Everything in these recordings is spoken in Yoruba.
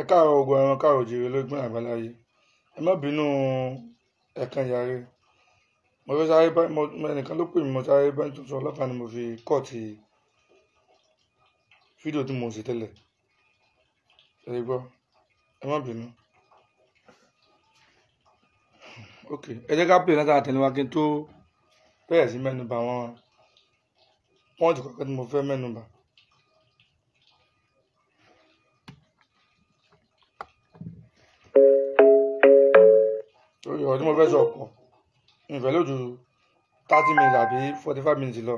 ẹ káàárọ̀ ogun ẹran káàárọ̀ òjìrè lógbón àgbáláyé. Ẹ má bínú ẹ̀kan yàrá. Mo fẹ́ sáré bá ẹnìkan ló pè mí, mo sáré bá tuntun ọlọ́pàá ni mo fi kọ́ọ̀tì fídíò tí mo ṣe tẹ́lẹ̀. Ẹ gbọ́, ẹ má bínú. Ok, ẹ jẹ́ ká pè láti àtẹ̀léwá kí n tó bẹ̀rẹ̀ sí mẹ́nuba àwọn pọ́ǹtì kọ̀ọ̀kan tí mo fẹ́ mẹ́nuba. Ọ̀rọ̀ tí mo fẹ́ sọ pọ̀, ìfẹ́ lójú 30 minutes àbí 45 minutes lọ.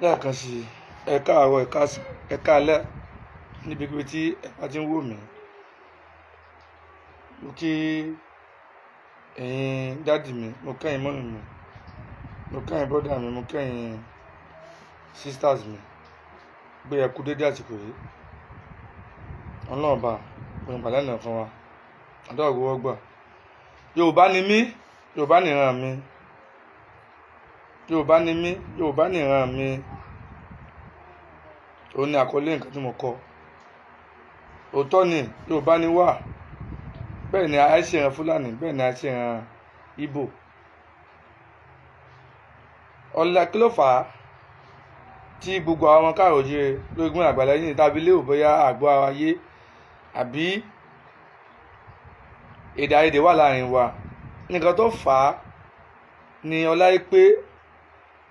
Lẹ́ẹ̀kan sí ẹ káàárọ̀ ẹ káalẹ́ níbikíbi tí ẹ bá ti ń wò mí. Mo kí ẹ̀yin dádì mi, mo kẹ́yìn mọ́mì mi, mo kẹ́yìn bọ́dà mi, mo kẹ́yìn sisters mi gbé ẹ kú dédé àsìkò yìí. Ọlọ́run bá òun pàdé náà fún wa àdúrà gbowó gbà. Yorùbá ni mí, Yorùbá nìran mi. Yorùbá ni mí, Yorùbá nìran mi. Òun ni àkọlé nǹkan tí mo kọ. Òótọ́ ni Yorùbá ni wá. Bẹ́ẹ̀ ni a ṣe ìran Fúlàní, bẹ́ẹ̀ ni a ṣe ìran Ìgbò. Ọ̀la kí ló fà á tí gbogbo àwọn káàárọ̀ oòjíire lógún àgbáláyé ní tàbí lérò bóyá àgbọ̀ ara yé àbí èdè àìyedè wà láàrin wa. Nǹkan tó fà á ni ọlá yìí pé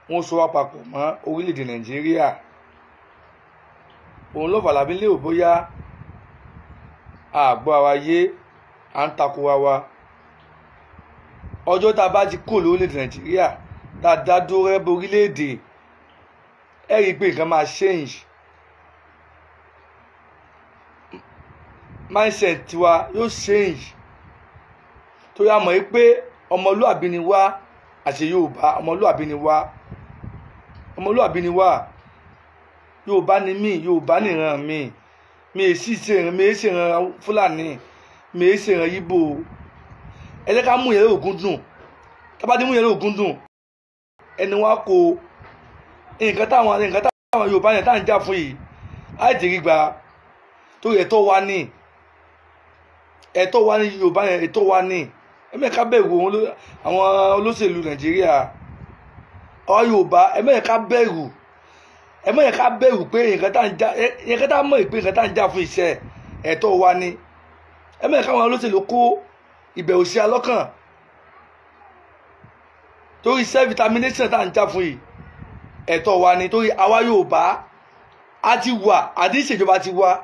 wọ́n so wá papọ̀ mọ́ orílẹ̀-èdè Nàìjíríà. Òun ló fà lábí lérò bóyá àgbọ̀ ara yé à ń takò wa. Ọjọ́ tá a bá ti kó lórílẹ̀-èdè Nàìjíríà dáadáa dúró rẹ́ bó orílẹ̀-èdè, ẹ rí i pé nǹkan máa change. Mindset tiwa yóò change. Torí a mọ̀ yìí pé ọmọlúàbí ni wá àti Yorùbá, ọmọlúàbí ni wá. Ọmọlúàbí ni wá. Yorùbá ni mí, Yorùbá nìran mi. Mi è sì ṣèran Fúlàní, mi è ṣèran Ìgbò. Ẹ jẹ́ ká mú yẹn lóògùn dùn. Tá bá ti mú yẹn lóògùn dùn, ẹni wá kó nǹkan táwọn Yorùbá yẹn tá à ń jà fún yìí á ti rí gbà. Torí ẹ̀tọ́ wa ni, ẹ̀tọ́ wa ni Yorùbá yẹn, ẹ̀tọ́ wa ni. Ẹ mẹ́ẹ̀ ká bẹ̀rù àwọn olóṣèlú Nàìjíríà. Àwọn Yorùbá ẹ mẹ́ẹ̀ ká bẹ̀rù, ẹ mẹ́ẹ̀ ká bẹ̀rù pé nǹkan tá mọ̀ pé nǹkan tá à ń jà fún iṣẹ́ ẹ̀tọ́ wa ni. Ẹ mẹ́ẹ̀ káwọn olóṣèlú kó ìbẹ̀rù sí alọ́kàn. Torí self determination tá à ń jà fún yìí ẹ̀tọ́ wa ni. Torí àwa Yorùbá a ti wà, àti ìṣèjọba ti wà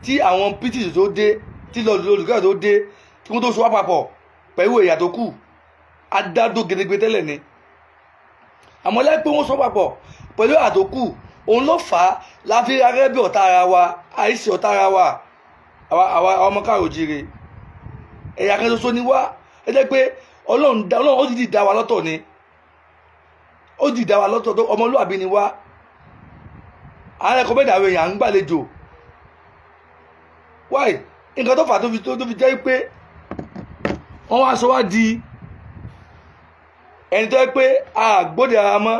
tí àwọn pts tó dé, tí olùkọ́ tó dé, kí wọ́n tó so wá papọ̀ pẹ̀lú ẹ̀yà tó kù, adádó gedegbe tẹ́lẹ̀ ni. Àmọ́ lẹ́yìn pé wọ́n so papọ̀ pẹ̀lú ẹ̀yà tó kù, òun ló fà á láfi rárẹ́ bí ọ̀tá ara wa, àìsí ọ̀tá ara wa. Àwa ọmọ káàárọ̀ oòjíire ẹ̀yà kan ṣoṣo ni wá. Ẹ jẹ́ pé Ọlọ́run ó dìdí dá wa lọ́tọ̀ ni ó dìdí dá wa lọ́tọ̀ tó ọmọlúwàbí ni wá àwọn ẹ̀kọ́ bẹ́ẹ̀ dàwọ̀ èèyàn ń gbàlejò wáì nǹkan tó fà tó fi jẹ́ pé wọ́n wá sọ wá di ẹni tó yẹ pé àgbóde ara mọ́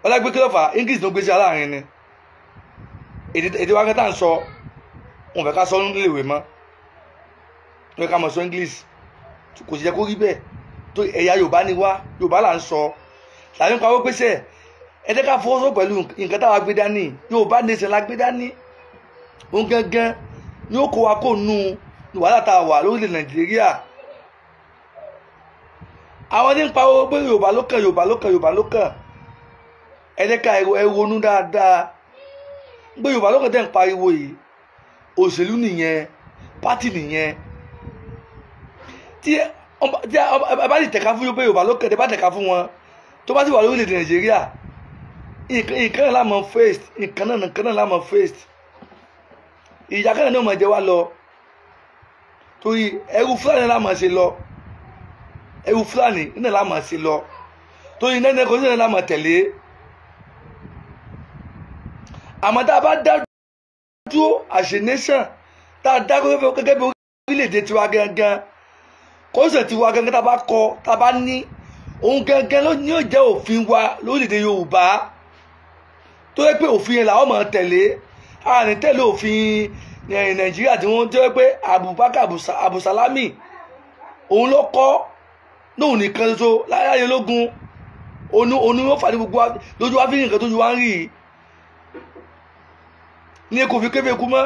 ọlágbé kí ló fà English ló gbé sí aláàrin ni èdè wa kẹta ń sọ wọn fẹ́ ká sọ nílé ìwé mọ́ wọn fẹ́ ká mọ̀ sọ English kò sì jẹ́ kó rí bẹ́ẹ̀ tó ẹ̀yà Yorùbá ni wá Yorùbá là ń sọ tàbí nǹkan wọ́n pèsè ẹ̀dẹ́ ká fọwọ́sọ pẹ̀lú nǹkan táwa gbé dání Yorùbá nation la gbé dání òun gangan ni ó kó wa kó nu wàhálà tá a wà lórílẹ̀ Nàìjíríà àwọn ní ń pariwo pé Yorùbá ló kàn Yorùbá ló kàn Yorùbá ló kàn ẹ̀dẹ́ ká ẹ ronú dáadáa pé Yorùbá ló kàn tẹ̀ ń pariwo yìí òṣèlú nìyẹn pátì nìyẹn tí ẹ bá lè tẹ̀ka fún pé Yorùbá ló kàn tẹ́ bá tẹ̀ka fún wọn tó bá ti wà lórílẹ̀ Nàìjíríà nǹkan náà lámọ̀ first nǹkan náà lámọ̀ first ìjà kan náà ní ọmọ ẹ̀jẹ̀ wa lọ torí ẹrú Fúlàní lámọ̀ ṣe lọ ẹrú Fúlàní náà lámọ̀ ṣe lọ torí nẹ́nẹ́ kò sí náà lámọ̀ tẹ̀lé àmọ́ tá a bá dá dúró àṣẹ nation tá a dá gẹ́gẹ́ bí orílẹ̀-èdè tiwa gangan kọ́sẹ̀ tiwa gangan tá a bá kọ tá a bá ní òun gangan ló ní yóò jẹ́ òfin wa lórílẹ̀-èdè Yorùbá tó yẹ pé òfin yẹn làwọn máa tẹ̀lé àní tẹ̀lé òfin Nàìjíríà tí wọ́n jẹ́ pé Abubakar Abusalami òun ló kọ́ lóun nìkan ṣoṣo láyé lógún òun ló fà ní gbogbo lójú wá fi nǹkan tójú wá ń rí i ní kò fi kébé ikú mọ́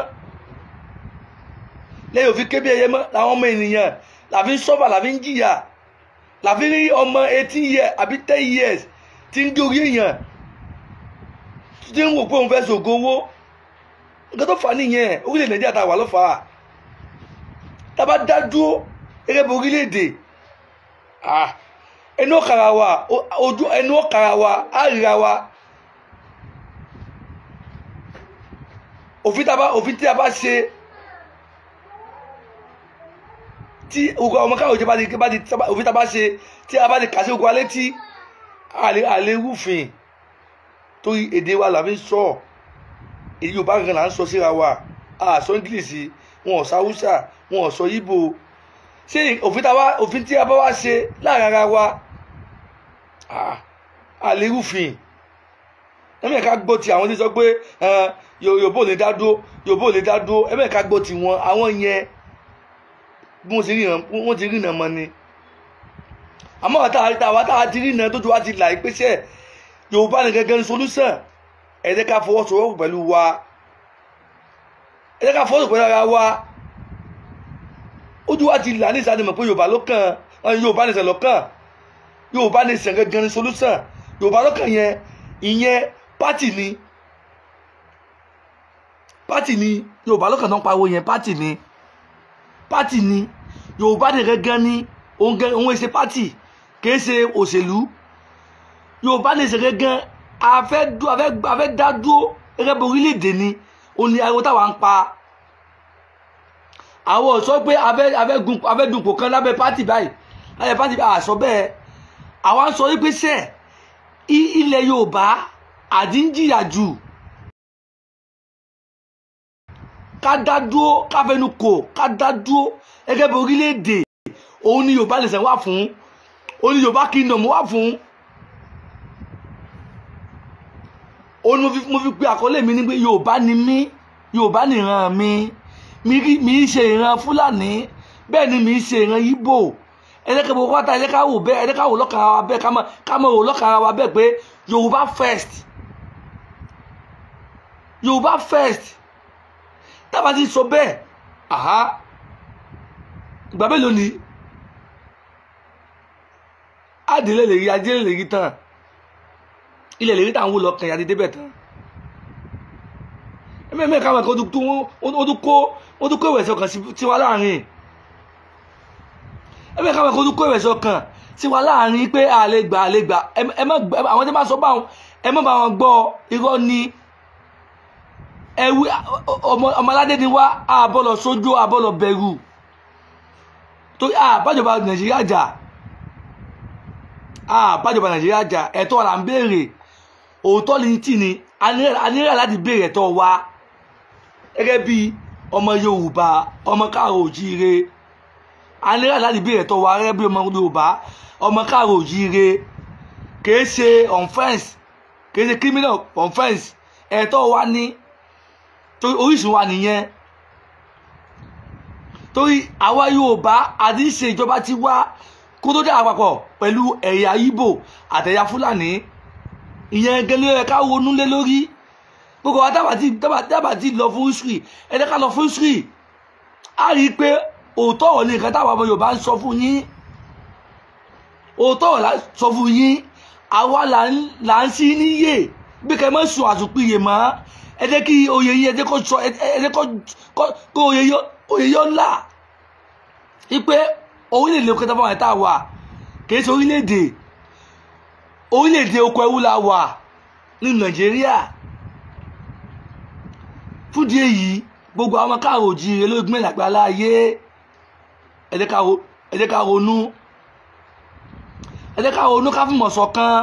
lẹ́yìn òfin kébé ẹyẹ mọ́ làwọn ọmọ ènìyàn làfi ń sọ́fà làfi ń jìyà làfi rí ọmọ 18 years àbí 10 years tí ń gé orí èèyàn tí ń wò pé òun fẹ́ ṣògo owó nǹkan tó fà á nìyẹn orílẹ̀ Nàìjíríà tá a wà ló fà á tá a bá dá dúró gẹ́gẹ́ bí orílẹ̀-èdè ẹnu ọ̀kàrà wa ojú ẹnu ọ̀kàrà wa á ríra wa òfin tí a bá ṣe tí ogun ọmọ káwọn òjò òfin tí a bá ṣe tí a bá lè kà sí ogun alẹ́ tí àlè rúfin torí èdè wa là fi ń sọ èdè Yorùbá gangan là ń sọ síra wa àsọ English wọn ò sọ Haúsá wọn ò sọ Ìgbò ṣé òfin tí a bá wá ṣe láàrin ara wa àlè rúfin ẹ̀mẹ́ẹ̀ká gbọ́ ti àwọn tí sọ pé Yorùbá ò lè dá dúró Yorùbá ò lè dá dúró ẹ̀mẹ́ẹ̀ká gbọ́ ti wọn àwọn yẹn bí wọ́n ti rí ìnà mọ́ ni àmọ́ àwa táwa ti rí ìnà tó ju wá ti là í pèsè Yorùbá ní gẹ́gẹ́ ní solúsàn ẹ̀ẹ́dẹ́ ká fọwọ́sowọ́pọ̀ pẹ̀lú wa ẹ̀ẹ́dẹ́ ká fọwọ́sowọ́pọ̀ pẹ̀lú ara wa ojú wa ti là ní ìsàdìmọ̀ pé Yorùbá ló kàn Yorùbá ní ìsàn lọ́kàn Yorùbá ní ìsàn gẹ́gẹ́ ní solúsàn Yorùbá lọ́kàn yẹn ìyẹn pátì ni Yorùbá lọ́kàn tó ń pariwo yẹn pátì ni Yorùbá ní gẹ́gẹ́ ní òun èsè pátì kìí ṣe òṣèlú Yorùbá ní ìsàn gẹ́gẹ́ afẹ́ dá dúró gẹ́gẹ́ bí orílẹ̀-èdè ni òun ni ariwo táwa ń pa àwọn sọ pé abẹ́ dùnkò kan lábẹ́ pátì báyìí àṣọ bẹ́ẹ̀ àwa ń sọ wípé sẹ́ẹ̀ ilẹ̀ Yorùbá àdínjìyà jù ká dá dúró ká fẹnu kò ká dá dúró gẹ́gẹ́ bí orílẹ̀-èdè òun ni Yorùbá nation wà fún òun ni Yorùbá kingdom wà fún òun mo fi pe àkọlé mi ní pé Yorùbá ni mí Yorùbá nìran mi í ṣe ìran Fúlàní bẹ́ẹ̀ ni mi í ṣe ìran Ìgbò ẹ̀ẹ́dẹ́kẹ́ bó wá ta ẹ̀ẹ́dẹ́ká wò bẹ́ẹ̀ ẹ̀ẹ́dẹ́ká wò lọ́kàn ara wa bẹ́ẹ̀ ká mọ̀ wò lọ́kàn ara wa bẹ́ẹ̀ pé Yorùbá first Yorùbá first tábà ti sọ bẹ́ẹ̀ ìgbà mélòó ni àdìlẹ lè rí adìlẹ lè rí tán ilẹ̀ lè rí tàn wò lọ́kàn yàtí débẹ̀ tán ẹ̀mẹ́ẹ̀mẹ́ káwọn ẹ̀kọ́ wọ́n tún kó ìwẹ̀sẹ̀ ọkàn sí wa láàrin ẹ̀mẹ́ káwọn ẹ̀kọ́ tún kó ìwẹ̀sẹ̀ ọkàn sí wa láàrin pé àlegbà àwọn tí wọ́n sọ báwọn ẹ má bá wọn gbọ́ irọ́ ni ẹ̀wí ọmọládé ni wá àbọ̀lọ̀ sójú àbọ̀lọ̀ bẹ̀rù torí àbájọba Nàìjíríà jà bájọba Nàìjíríà jà, ẹ̀tọ́ là ń béèrè, òótọ́ ni tí ni a nílò láti béèrè ẹ̀tọ́ wa gẹ́gẹ́ bí ọmọ Yorùbá, ọmọ káàrọ̀ òjíire. A nílò láti béèrè ẹ̀tọ́ wa gẹ́gẹ́ bí ọmọ Yorùbá, ọmọ káàrọ̀ òjíire. Kìí ṣe offense, kìí ṣe criminal offense. Ẹ̀tọ́ wa ní torí orísun wa nìyẹn. Torí àwa Yorùbá àti ṣe ìjọba ti wá kó tó dé àpapọ̀ pẹ̀lú ẹ̀yà Ìgbò àtẹ̀yà Fúlàní. Ìyẹn gẹ́lẹ́ rẹ̀ ká ronú lé lórí. Gbogbo wa dábàá tí lọ fún history, ẹ jẹ́ ká lọ fún history. A rí i pé òótọ́ ọ̀rọ̀ ní nǹkan táwọn ọmọ Yorùbá ń sọ fún yín. Òótọ́ ọ̀rọ̀ la sọ fún yín. Àwa là ń sí níyè bí kẹ́ mọ́ sùn àsùnpìyè mọ́. Ẹ jẹ́ kí oyè yín, ẹ jẹ́ kó sọ, ẹ jẹ́ kó oyè yọ ńlá. Ipe orílẹ̀-èdè òkè táwọn ẹ̀ta wà kìí ṣe orílẹ̀-èdè oko ẹrú la wà ní Nàìjíríà. Fúdìí èyí gbogbo àwọn káàrọ̀ òjíire ló gbìmọ̀ àgbàlá ayé. Ẹ jẹ́ ká ronú, ẹ jẹ́ ká ronú, ká fìmọ̀ ṣọ̀kan.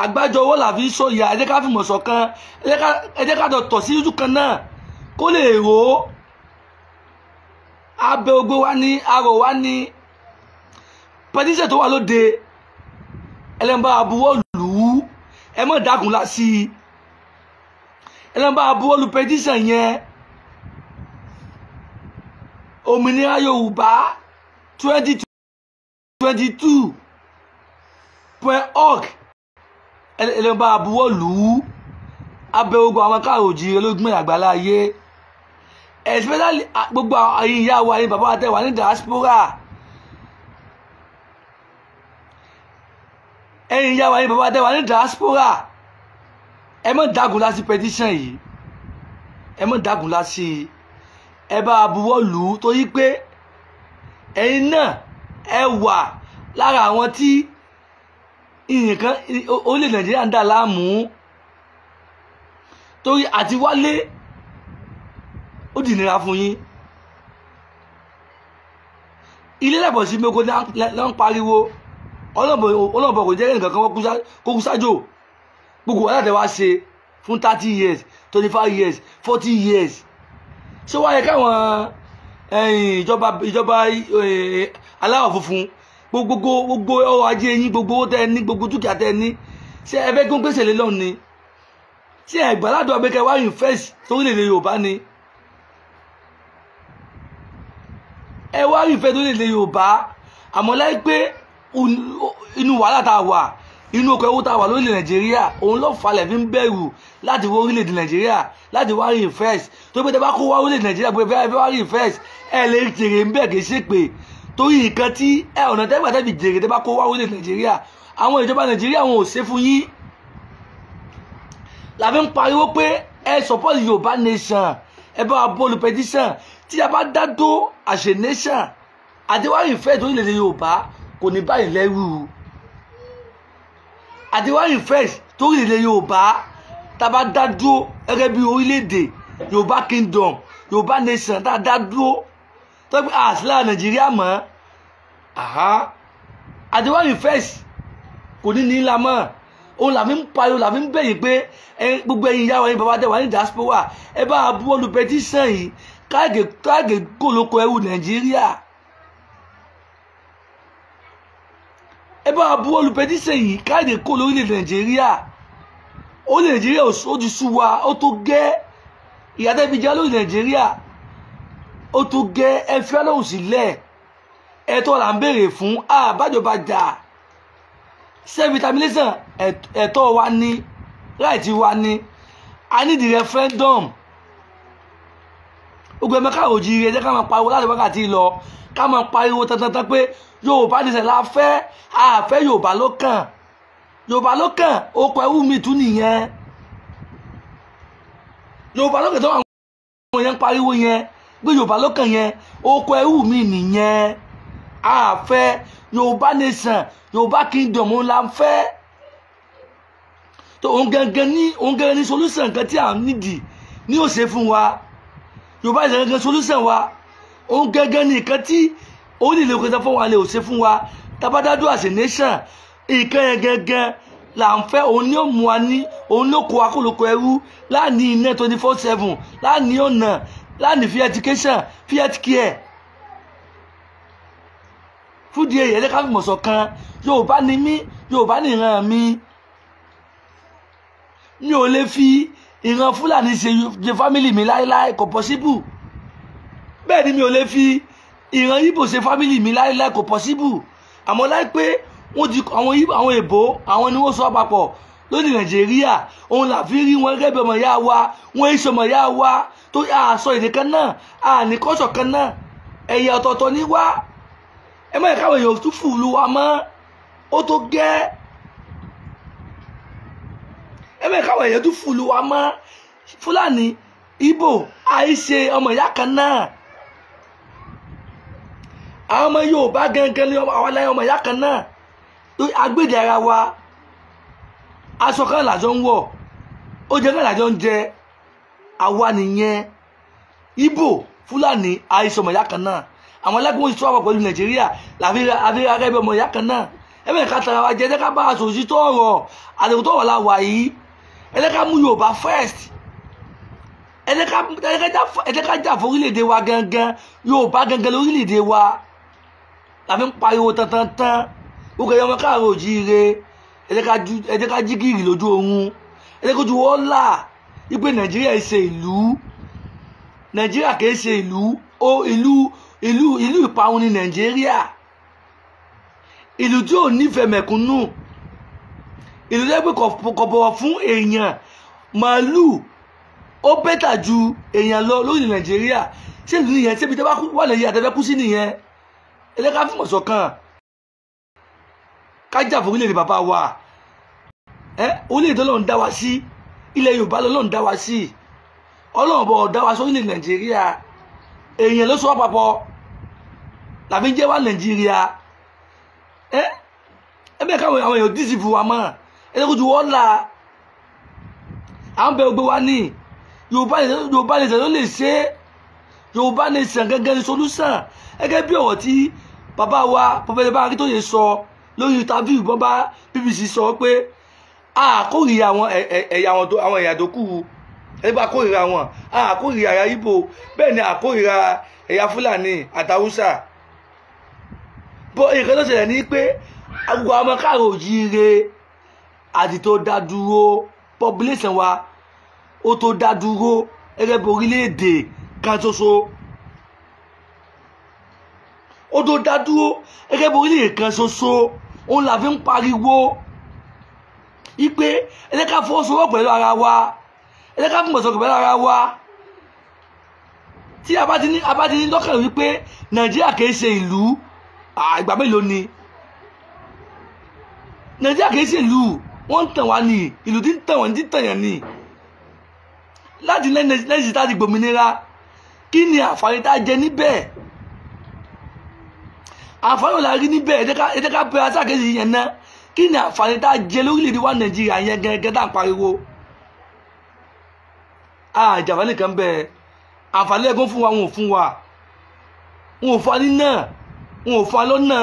Àgbájọ owó la fi sọ̀yà, ẹ jẹ́ ká fìmọ̀ ṣọ̀kan. Ẹ jẹ́ ká tọ̀ sí ojú kan náà kó lè rò ó. Abẹ ogbó wa ní arò wa ní pẹtíṣẹ̀ tó wà lóde, ẹlẹ́nbà abuwọ́ lù ú, ẹ mọ̀ dákun lá sí i. Ẹlẹ́nbà abuwọ́ lu pẹtíṣẹ̀ yẹn. Òmìnira Yorùbá 2022.org, ẹlẹ́nbà abuwọ́ lù ú. Abẹ ogbó àwọn káàrọ̀ òjíire ló gbìmọ̀ àgbàlá ayé. Especially gbogbo ẹ̀yin ìyá wa, ẹ̀yin bàbá wa tẹ́ wà ní diaspora. Ẹ̀yin ìyá wa, ẹ̀yin bàbá wa tẹ́ wà ní diaspora. Ẹ má dágun lá sí petition yìí. Ẹ má dágun lá sí i. Ẹ bá buwọ́ lù ú torí pé ẹ̀yin náà ẹ wà lára àwọn tí nǹkan orílẹ̀ Nàìjíríà ń dà láàmú. Torí àti wálé ó di nira fún yín. Ilé lẹ́bọ̀ sí mẹ́kọ́ ló ń pariwo ọlọ́bọ̀ kò jẹ́ nǹkan kan kó kú sájò. Gbogbo wà láti wá ṣe fún 30 years 25 years 40 years. Ṣé wá yẹ káwọn ìjọba aláwọ̀ funfun gbogbo ọrọ̀ ajé yín, gbogbo owó tẹ́ ní, gbogbo dúkìá tẹ́ ní, ṣé ẹ fẹ́ gún gbèsè lé lọ́nà ni? Ṣé ẹ̀gbàládùn abẹ́kẹ́ wá invest sórílẹ̀-èdè Yorùbá ni? Ẹ wá rí ìfẹ́ tó lè Yorùbá, àmọ́ láì pé inú wàhálà tá a wà, inú oko ẹrú tá a wà lórílẹ̀ Nàìjíríà, òun ló falẹ̀ fi ń bẹ̀rù láti wọ orílẹ̀-èdè Nàìjíríà, láti wá rí ìfẹ́. Tó pé tẹ́ bá kó wá orílẹ̀-èdè Nàìjíríà pé ẹ fẹ́ wá rí ìfẹ́, ẹ lè jèrè ń bẹ̀ kì í ṣe pé torí nǹkan tí ọ̀nà tẹ́gbà tẹ́bi jèrè tẹ́ bá kó wá orílẹ̀-èdè Nàìjíríà, àwọn ìjọba Nàìjíríà wọn ò ṣe fún yín. La fi ń pariwo pé ẹ support Yorùbá nation, ẹ bá wa bọ́ọ̀lù petition. Tí a bá dá dó àṣẹ nation àtiwárí ìfẹ́ tó orílẹ̀-èdè Yorùbá kò ní báyìí lẹ́rù. Àtiwárí ìfẹ́ tó orílẹ̀-èdè Yorùbá tá a bá dá dúró gẹ́gẹ́ bí orílẹ̀-èdè Yorùbá kingdom, Yorùbá nation tá a dá dúró tó pé àṣìlá Nàìjíríà mọ́. Àtiwárí ìfẹ́ kò ní ní ńlá mọ́. Òun làfi ń pariwo, làfi ń bẹ̀yìn pé gbogbo ẹ̀yin ìyá wa, ẹ̀yin bàbá tẹ́ wà ní diaspora, ẹ bá buwọ́lù petition yìí káàgé kólókó ẹrú Nàìjíríà. Ẹ bá buwọ́lù petition yìí káàgé kóló orílẹ̀ Nàìjíríà. Orílẹ̀ Nàìjíríà ó ti sú wa, ó tó gẹ́. Ìyà tẹ́ fi jẹ lórí Nàìjíríà ó tó gẹ́. Ẹ fi Ọlọ́run sílẹ̀. Ẹ̀tọ́ là ń béèrè fún àbájọba jà. Self-determination ẹ̀tọ́ wa ní, right wa ní. I need the referendum. Gbogbo ẹ̀mọ́ káàrọ̀ òjíire ẹ jẹ́ ká máa pariwo láti wákàtí lọ, ká máa pariwo tantan pé Yorùbá nìṣẹ̀ la fẹ́, àfẹ́ Yorùbá ló kàn. Yorùbá ló kàn, oko ẹrú mi tún nìyẹn. Yorùbá ló kàn tó àwọn yẹn ń pariwo yẹn pé Yorùbá ló kàn yẹn, oko ẹrú mi nìyẹn. Àfẹ́ Yorùbá nation, Yorùbá kingdom ńlá ń fẹ́. tó òun gangan ní solution nǹkan tí à ń nídìí ní ó ṣe fún wa. Yorùbá ìṣẹ̀ gangan solution wa, òun gangan ní nǹkan tí orílẹ̀-èdè òkèta fún wa lè ò ṣe fún wa. Tabadadu as a nation, ìkan yẹn gẹ́gẹ́ là ń fẹ́, òun ni ó mú wa ní, òun ló kó wa kó lóko ẹrú, láàní iná 24/7, láàní ọ̀nà, láàní free education, free healthcare. Fúdi èyí ẹ̀jẹ̀ ká fi mọ̀ ṣọ̀kan. Yorùbá ni mí, Yorùbá ni ìran mi. Mi ò lè fi ìran Fúlàní ṣe fámìlì mi láéláé, kò possible. Bẹ́ẹ̀ ni mi ò lè fi ìran Ìgbò ṣe fámìlì mi láéláé, kò possible. Àmọ́ láìpẹ́ wọ́n di àwọn èbó, àwọn ni wọ́n sọ papọ̀ lórí Nàìjíríà. Òun là fi rí wọn gẹ́gẹ́ bí ọmọ ìyá wa, wọ́n èso ọmọ ìyá wa tó yà sọ èdè kan náà, ní kọ́sọ̀ kan náà, ẹ̀yà ọ̀tọ̀ọ̀tọ̀ ní wá. Ẹ má yẹ káwọn èèyàn tún fùlù wa mọ́, ó tó gẹ́. Ẹ má yẹ káwọn èèyàn tún fùlù wa mọ́. Fúlàní, Ìgbò, àìṣe ọmọ ìyá kan náà. Àwọn ọmọ Yorùbá gangan ni àwọn aláyé ọmọ ìyá kan náà. Agbèdè ara wa, aṣọ kan làjọ ń wọ̀, oúnjẹ kan làjọ ń jẹ. Àwa nìyẹn. Ìgbò, Fúlàní, àìṣe ọmọ ìyá kan náà. Àwọn ẹlẹ́gbẹ́ wọn ti tún wà pẹ̀lú Nàìjíríà láfi rárá bí ọmọ ìyá kan náà. Ẹ bẹ̀rẹ̀ ká tara wa jẹ, ẹ jẹ́ ká bá aṣọ òsì tó ọ̀rọ̀ àdéhùn tó wà láwà yìí. Ẹ jẹ́ ká mú Yorùbá first. Ẹ jẹ́ ká jà fún orílẹ̀-èdè wa gangan. Yorùbá gangan lórílẹ̀-èdè wa. Láfi ń pariwo tantantan. Gbogbo ẹ̀yọ́ ọmọ káàárọ̀ oòjíire. Ẹ jẹ́ ká jí gìrì lójú oorun. Ẹ jẹ́ kójú wọ́n là wípé Nàìjíríà ṣe ìlú. Nàìjíríà kìí ṣe ìlú. Ìlú ìparun ní Nàìjíríà. Ìlú tí ò nífẹ̀ẹ́ mẹ̀kúnnù. Ìlú tó yẹ pé kò bọ̀wọ̀ fún èèyàn. Màálù ó bẹ́tà ju èèyàn lọ lórí Nàìjíríà. Ṣé ìlú nìyẹn? Ṣé ibi tẹ́ bá wà Nàìjíríà tẹ́ fẹ́ kú sí nìyẹn? Ẹ jẹ́ ká fìmọ̀ ṣọ̀kan. Ká jà fún orílẹ̀-èdè bàbá wa. Orílẹ̀-èdè Ọlọ́run dá wa sí. Ilẹ̀ Yorùbá lọ́lọ́run dá wa sí. Ọlọ́run bọ̀ dá wa sí orílẹ̀-èdè Nàìjíríà. Èèyàn ló sọ wá papọ̀. Làbí ń jẹ́ wá Nàìjíríà. Ẹ bẹ́ẹ̀ káwọn àwọn èèyàn dísì fún wa mọ́. Ẹ jẹ́ kó ju wọ́n là. À ń bẹ gbogbo wa ní. Yorùbá nation ló lè ṣe. Yorùbá nation gẹ́gẹ́ ní solúsàn. Gẹ́gẹ́ bí ọ̀rọ̀ tí bàbá wa Pọfẹ́sọ̀ Bánjí tó yẹ sọ lórí interview bọ́bá BBC sọ pé àkórìíra àwọn ẹ̀yà tó kù. Ẹ bá kórìíra wọn. Àkórìíra ẹ̀yà Ìgbò. Bẹ́ẹ̀ ni àkórìíra ẹ̀yà Fúlàní àtàwùsà. Bọ́ nǹkan tó ṣẹlẹ̀ ní pé gbogbo ọmọ káàárọ̀ oòjíire àti tó dá dúró, population wa ó tó dá dúró gẹ́gẹ́ bí orílẹ̀-èdè kan ṣoṣo. Ó tó dá dúró gẹ́gẹ́ bí orílẹ̀-èdè kan ṣoṣo. Òun là fi ń pariwo wípé ẹ jẹ́ ká fọwọ́sowọ́pọ̀ pẹ̀lú ara wa. Ẹ jẹ́ ká fún mọ̀sọ̀kọ̀ pẹ̀lú ara wa. Tí a bá ti ní lọ́kàn wípé Nàìjíríà kìí ṣe ìlú, ìgbà mélòó ni? Nàìjíríà kìí ṣe ìlú. Wọ́n ń tàn wá ní ìlú tí ń tàn wọ́n, tí ń tàn yàn ní. Láti lẹ́yìn tá a ti gbòmìnira, kí ni àǹfààní tá a jẹ níbẹ̀? Àǹfààní ò la rí níbẹ̀. Ẹ jẹ́ ká bẹ̀rẹ̀ aṣáàkejì yẹn ná. Kí ni àǹfààní tá a jẹ lórílẹ̀-èdè wa Nàìjíríà yẹn gẹ́gẹ́ tá à ń pariwo? Àjàfà nìkan bẹ́ẹ̀. Àǹfààní ẹ̀gbọ́n fún wa, wọn ò fún wa. Wọn ò fún wa nínà. Wọn ò fún wa lọ́nà.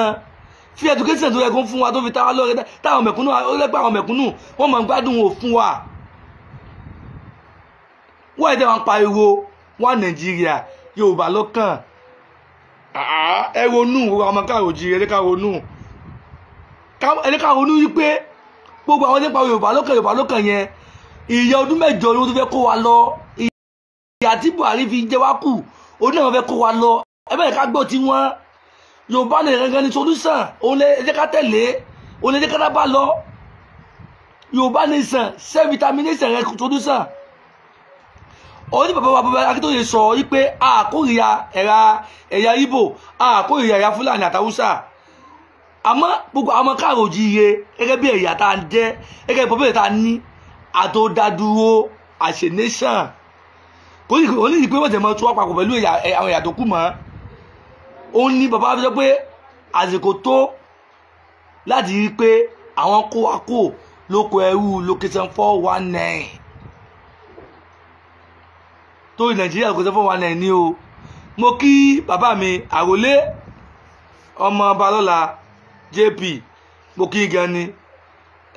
Free education tó ẹ̀gbọ́n fún wa tó fi táwa lọ́rẹ́ táwọn mẹ̀kúnnù, ó lẹ́gbẹ́ àwọn mẹ̀kúnnù wọ́n máa ń gbádùn, wọn ò fún wa. Wọ́n ẹ̀dẹ̀ wọn pariwo wá Nàìjíríà, Yorùbá lọ́kàn. Ẹ ronú ọmọ káàárọ̀ oòjíire, ẹ jẹ́ ká ronú. Ẹ jẹ́ ká ronú wípé gbogbo àwọn tí ń pa Yorùbá lọ́kàn yẹn, ìyà ọdún 8 ló tó fẹ́ kó wa lọ. Ìyà tí Buhari fi jẹ wá kù, òun náà fẹ́ kó wa lọ. Ẹ bẹ́ẹ̀ ká gbọ́ tí wọ́n. Yorùbá ní gangan ní solution. Òun lè jẹ́ ká tẹ̀lé. Òun lè jẹ́ ká dábàá lọ. Yorùbá nation self-determination rẹ̀ solution. Ọ̀rọ̀ tí bàbá wa Bàbá Akíntóyè sọ wípé àkórìíra ẹ̀yà Ìgbò, àkórìíra ẹ̀yà Fúlàní àtàwùsà. Àmọ́ gbogbo àwọn káàárọ̀ oòjíire gẹ́gẹ́ bí ẹ̀yà tá a jẹ́, gẹ́gẹ́ bí population tá a ní, àtòdádúró àṣẹ nation. Kò ní ìdí pé wọ́n tẹ̀ mọ́ tó wá papọ̀ pẹ̀lú àwọn ẹ̀yà tó kù mọ́. Òun ní bàbá fi sọ pé àsìkò tó láti rí pé àwọn kó wa kó lóko ẹrú location 419. Torí Nàìjíríà location 419 ni o. Mo kí bàbá mi àròlé ọmọ Balọ́lá JP mo kí gan ni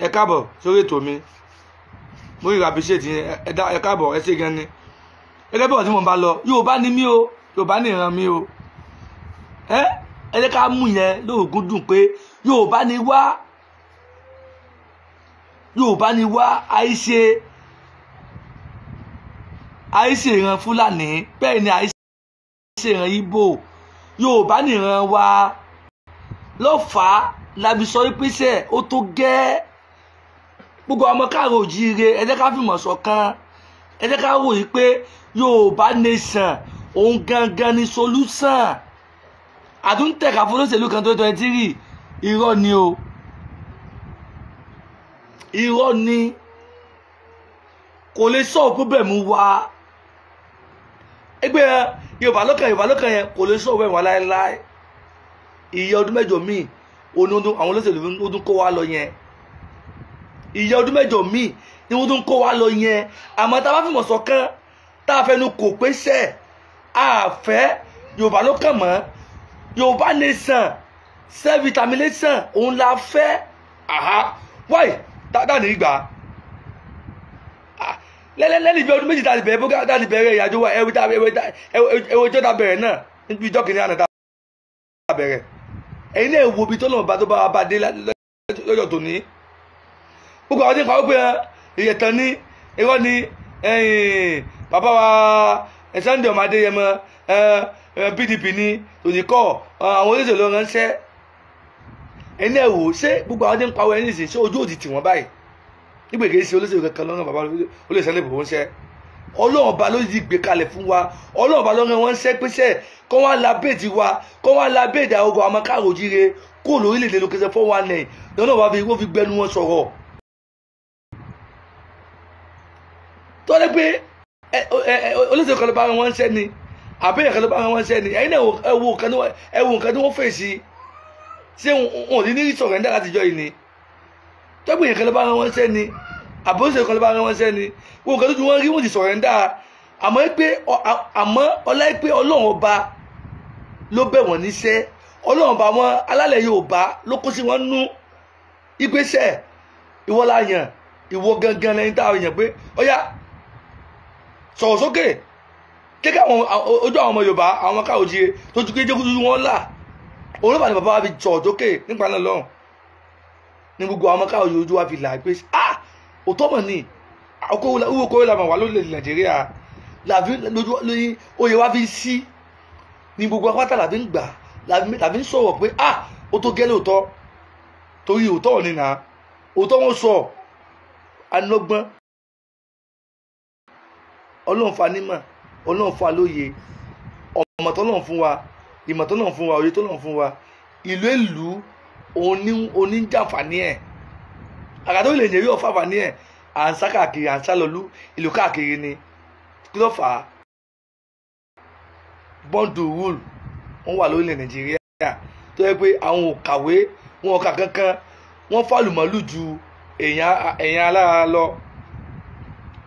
ẹ káàbọ̀ sórí ètò mi mo rí appreciate ẹ káàbọ̀ ẹ ṣé gan ni gẹ́gẹ́ bí ọ̀rọ̀ tí mo bá lọ Yorùbá ni mí o Yorùbá Niran mi o ẹ jẹ́ ká mú yẹn lóògùn dùn pé Yorùbá ni wá àìṣe ìran Fúlàní bẹ́ẹ̀ ni àìṣe ìran Ìgbò Yorùbá nìran wa ló fà á lábí sọ pé ṣe ó tó gẹ́ gbogbo ọmọ káàró òjíire ẹ jẹ́ ká fìmọ̀ ṣọ̀kan ẹ jẹ́ ká wòye pé Yorùbá nation òun gangan ni solution àtúntẹ̀ka fún olóṣèlú kan tó 23 irọ́ ni o irọ́ ni kò lè sọ problem wa ẹgbẹ́ Yorùbá lọ́kàn yẹn kò lè sọ problem wa láéláé iye ọdún mẹ́jọ míì onúdún àwọn olóṣèlú ọdún kó wa lọ yẹn iye ọdún mẹ́jọ míì ni wọ́n tún kó wa lọ yẹn àmọ́ tá a bá fìmọ̀ ṣọ̀kan tá a fẹnu kò pé sẹ́ àfẹ́ Yorùbá ló kàn mọ́ Yorùbá nation self determination òun la fẹ́ wáyé dáadáa ìgbà lẹ́lẹ́lẹ́lẹ́ bí ọdún méjì dáadì bẹ̀rẹ̀ bókà dáadì bẹ̀rẹ̀ ìyàjò wa ẹwọ́jọ́ dá bẹ̀rẹ̀ náà níbi ìjọ kìíní àná dá bẹ̀rẹ̀ ẹ̀yin náà wo bí tó lọ́nà tó bá bá dé lọ́jọ́ tó ní gbogbo àwọn tí ń pa wípé ìyẹ̀tàn ní irọ́ ní bàbá wa Sunday ọmọ Adéyẹmọ PDP ní òníkọ́ àwọn olóṣèlú ránṣẹ́ ẹ̀yin náà wò ṣé gbogbo àwọn tí ń pa wọ́n ẹ̀yìn sì ṣé ojú òdì tì wọ́n báyìí nígbèké sí olóṣèlú kankan lọ́rùn bàbá olóṣèlú Sunday bò ń ṣẹ́ Ọlọ́run ọba ló ti gbé kalẹ̀ fún wa Ọlọ́run ọba ló rán wọn ṣẹ́ pẹ́sẹ́ kọ́ wọ́n labéèdì wa kọ́ wọ́n labéèdì àwọn ọgbà ọmọ káàró jíire kó lórílẹ̀‐èdè lókèsè 419 lọ́nà ọba wọ́n fi gbẹnu wọn sọ̀rọ̀ tó lé pé olóṣèlú kan ló bá wọn ṣẹ́ ni àbẹ́yẹ̀ kan ló bá wọn ṣẹ́ ni ẹ̀yin náà ẹ wo nǹkan tí wọ́n fèsì ṣé wọn ò ní sọ̀rọ̀ ẹ̀ńdà látijọ́ yìí ni tọ́gbìn yẹn kan ló bá wọn ṣẹ́ ni àbóṣe kan ló bá wọn ṣẹ́ ni wọn kan tó ju wọn rí wọn ti sọ̀rọ̀ ẹ̀ńdà àmọ́ ọlá pé Ọlọ́run ọba ló bẹ̀ wọ́n níṣẹ́ Ọlọ́run ọba wọn alálẹ̀ Yorùbá ló kó sí wọn nú ìgbésẹ̀ ìwọ la yàn ìwọ gangan lẹ́yìn tá a yàn pé ọ̀yá sọ̀rọ̀ sókè kékeré ojú àwọn ọmọ Yorùbá àwọn káwọ́ jíire tó ju kéjé kújú wọn là òun ló bá ní bàbá wa fi sọ̀rọ̀ sókè nípa náà lọ́hùn ní gbogbo àwọn káwọ́ ojú wa fi là pé òótọ́ mọ̀ ní owó kórè làwọn wà lórílẹ̀ Nàìjíríà lóyún oyè wa fi sí ní gbogbo apáta làbí ń gbà làbí ń sọ̀rọ̀ pé ó tó gẹ́ lóòótọ́ torí òótọ́ ni nà òótọ́ wọn sọ anọ́gbọ́n Ọlọ́run fa nímọ̀ Ọlọ́run fa lóye ọmọ tọ́lọ́run fún wa ìmọ̀ tọ́lọ́run fún wa òye tọ́lọ́run fún wa ìlú oníjàǹfààní ẹ̀ àgàdo ilẹ̀ yẹ̀rí ọ̀fààfààní ẹ̀ à ń sá káàkiri à ń sá lọ́lú ìlú káàkiri ni kí ló fà á bọ́ǹdù rúùlù wọ́n wà lórílẹ̀ Nàìjíríà tó yẹ pé àwọn ò kàwé wọn ò kà kankan wọ́n fàlùmọ́lù ju èèyàn alára lọ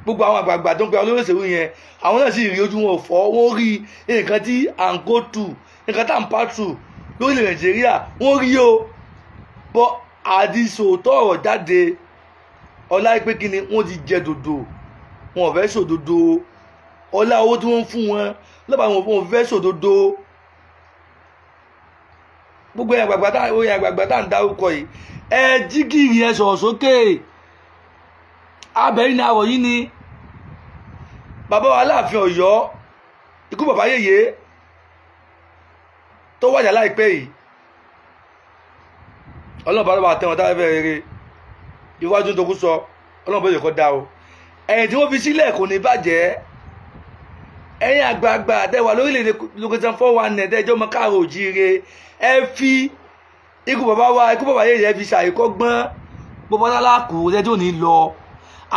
gbogbo àwọn àgbààgbà tó ń pe olóṣèlú yẹn àwọn náà sì rí ojú wọn ò fọ́ wọ́n rí nǹkan tí à ń go to nǹkan tá à ń pa tù lórílẹ̀ Nàìjíríà wọ́n rí o bọ́ àdìsòótọ́ ọ̀rọ̀ jáde ọlá pé kí ni wọ́n ti jẹ dòdò wọn ò fẹ́ sòdodo ọlá owó tí wọ́n ń fún wọn lọ́ba wọn ò fẹ́ sòdodo gbogbo àgbààgbà tá à ń dárúkọ yìí ẹ jígìrì ẹ sọ̀rọ̀ sókè abẹ́rẹ́ ní àwọ̀ yìí ni bàbá wa Aláàfin Ọ̀yọ́ ikú bàbá yèyé tó wájà láìpẹ́ yìí Ọlọ́run bá lọ́ba tẹ́wọ̀n tá fẹ́ rere iwájú tó kú sọ Ọlọ́run bó lè kọ́ dá o ẹ̀yìn tí wọ́n fi sílẹ̀ kò ní bàjẹ́ ẹ̀yin àgbààgbà àtẹwà lórílẹ̀‐èdè lókèjàn 419 ẹjọ́ ọmọ káàró òjíire ẹ fi ikú bàbá yèyé fi ṣàìkọ́gbọ́n gbogbo aláàkú ẹjọ́ ò ní lọ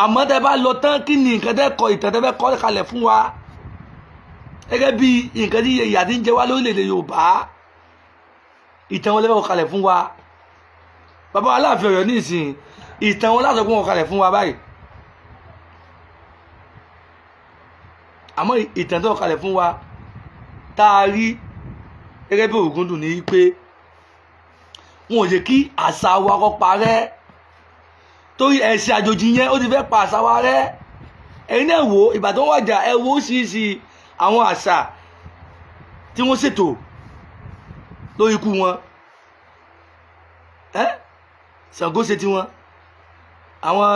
àmọ́ tẹ bá lọ tán kí ni nǹkan tẹ́ kọ ìtàn tẹ́ fẹ́ kọ́ kalẹ̀ fún wa gẹ́gẹ́ bí nǹkan tí ìyà tí ń jẹ wá lórílẹ̀‐èdè Yorùbá ìtàn wọn lẹ́fẹ̀ẹ́ kọ kalẹ̀ fún wa bàbá Aláàfin Ọ̀yọ́ ní ìsìn ìtàn wọn láti ọgbọ́n kọ kalẹ̀ fún wa báyìí àmọ́ ìtàn tó kọ kalẹ̀ fún wa tá a rí gẹ́gẹ́ bí Ògúndùn ní pé wọn ò jẹ́ kí àṣà wa kó parẹ́ torí ẹ̀sìn àjòjì yẹn ó ti fẹ́ pa àṣà wa rẹ́. ẹ̀yin náà wò Ìbàdàn wàjà ẹ wo oríṣiríṣi àwọn àṣà tí wọ́n ṣètò lórí ikú wọn. Ṣàngó ṣe tiwọn, àwọn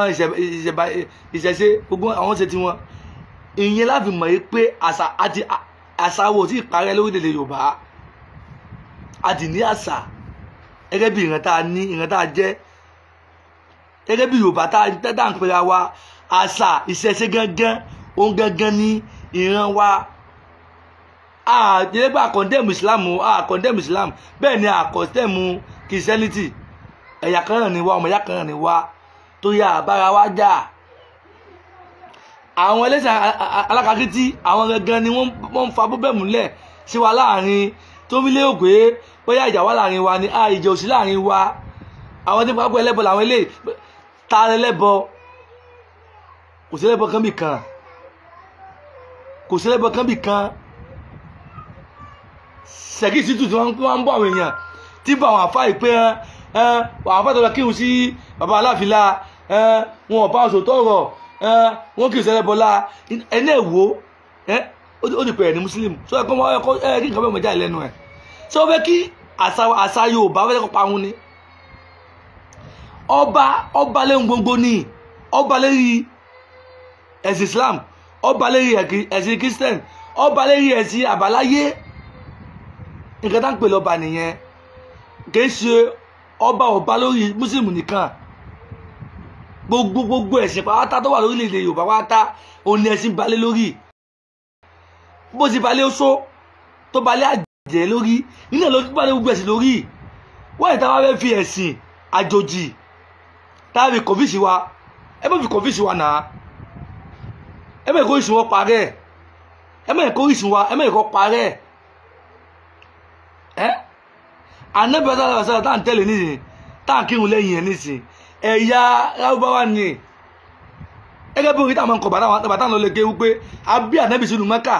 ìṣẹ̀ṣe gbogbo àwọn ṣe tiwọn. ìyẹn láfi mọ̀ yìí pé àṣà wo tí ìparẹ́ lórílẹ̀‐èdè Yorùbá a ti ní àṣà gẹ́gẹ́ bí ìran tá a ní, ìran tá a jẹ́, gẹ́gẹ́ bí Yorùbá tá a ń pera wa. àṣà ìṣẹ̀ṣe gangan òun gangan ní ìran wa. àjẹgbà condemn Islam, condemn Islam, bẹ́ẹ̀ ni condemn Christianity. ẹ̀yà kan náà ni wá, ọmọ ẹ̀yà kan náà ni wá, tó yà bára wa jà. àwọn ẹlẹ́sìn alákàkítí àwọn gangan ni wọ́n ń fa bóbẹ́ẹ̀mù lẹ̀ sí wa láàrin, tó ń fi lé ògbé bóyá ìjà wà láàrin wa ni ìjà òsì láàrin wa. àwọn tí pápá ẹlẹ́bọ làwọn eléyìí, ta ẹlẹ́bọ? kò sí ẹlẹ́bọ kan bì kan, kò sí ẹlẹ́bọ kan bì kan. ṣèkí ìsítù tí wọ́n ń bọ̀ àwọn èèyàn tí bọ̀ àwọn àfáà ìpé àwọn àfáà tó lọ kírun sí bàbá Aláàfin la, wọn ò bá ọ̀sọ̀ tọ̀rọ̀, wọn kì í ṣẹlẹ̀ bọ́lá ẹni ẹ̀wò ó di pé ẹ̀ ní Muslim. sọ ẹ kí nǹkan bẹ́ẹ̀ mọ̀ jáde lẹ́nu ẹ̀. sọ fẹ́ kí àṣà Yorùbá fẹ́ kó parun ni. ọba lẹ́hùn gbogbo ni, ọba lérí ẹ̀sìn Islam, ọba lérí ẹ̀sìn Christian, ọba lérí ẹ̀sìn àbáláyé. nǹkan tá ń pè lọ́ba nìyẹn, kì í ṣe ọba lórí Muslim nìkan. gbogbo ẹ̀sìn pátá tó wà lórílẹ̀‐èdè Yorùbá pátá òun ni ẹ̀sìn balẹ̀ lórí. bó ti balẹ̀ oṣó tó balẹ̀ àjẹ́ lórí, nínú ẹ̀ ló balẹ̀ gbogbo ẹ̀sìn lórí. wọ́n ìta wá fẹ́ fi ẹ̀sìn àjòjì táà fi kọ̀fíìsì wa, ẹ má fi kọ̀fíìsì wa náà, ẹ má ìkó ìsìn wọn parẹ́, ẹ má ìkó ìsìn wa, ẹ má ìkó parẹ́. Ànábì sallallahu tá à ń tẹ̀lé nísìnyí, tá à ń kírun lẹ́yìn ẹ̀ nísìnyí, ẹ̀yà Lárúbáwá ni. gẹ́gẹ́ bí orí táwọn ọkọ̀ bàtà lọ lè ké wípé abí Ànábì sínú Mẹ́kà,